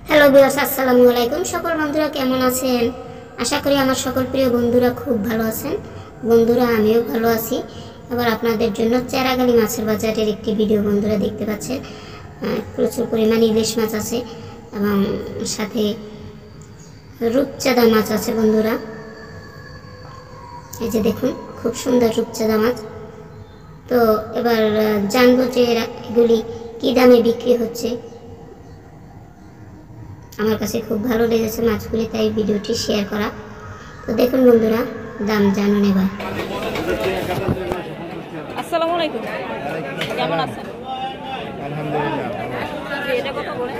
Hello viewers, আসসালামু আলাইকুম। সকল বন্ধুরা কেমন আছেন? আশা করি আমার সকল প্রিয় বন্ধুরা খুব ভালো আছেন। বন্ধুরা, আমিও ভালো আছি। এবার আপনাদের জন্য চেরাগালি মাছের বাজারের একটি ভিডিও বন্ধুরা দেখতে পাচ্ছেন। প্রচুর পরিমাণে ইলিশ মাছ আছে এবং সাথে রূপচাঁদা মাছ আছে বন্ধুরা। এই যে দেখুন, খুব সুন্দর রূপচাঁদা মাছ। তো এবার জানবো যে এগুলি কী দামে বিক্রি হচ্ছে। আমার কাছে খুব ভালো লেগেছে মাছগুলি, তাই ভিডিওটি শেয়ার করা। তো দেখুন বন্ধুরা, দাম জানুন এবার। আসসালামু আলাইকুম, কেমন আছেন? আলহামদুলিল্লাহ। এটা কত বলে?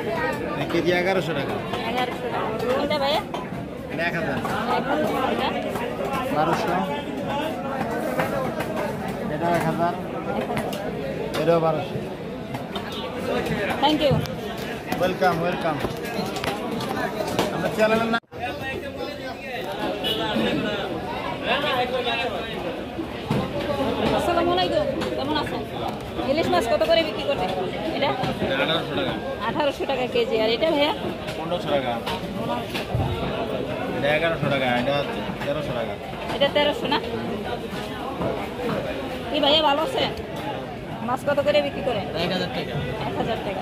কেজি 1100 টাকা। 1100 টাকা। এটা ভাইয়া? এটা 1000। এটা 1200। এটা 1000। এটাও 1200। Thank you. Welcome welcome. আমরা চ্যানেলের নাম আসসালামু আলাইকুম, কেমন আছেন? ইলিশ মাছ কত করে বিক্রি করতে? এটা 1800 টাকা। 1800 টাকা কেজি। আর এটা ভাইয়া? 1500 টাকা। এটা 1100 টাকা। এটা 1300 টাকা। এটা 1300 না? কি ভাইয়া ভালো আছে? মাছ কত করে বিক্রি করে? 1000 টাকা। 1000 টাকা।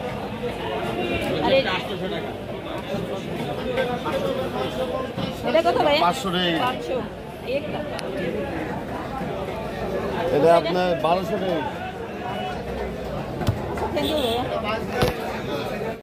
আর এটা 800 টাকা। এটা কত ভাইয়া? 500 টাকা। 500 একটা। এটা আপনার 1200 টাকা। থ্যাংক ইউ ভাইয়া।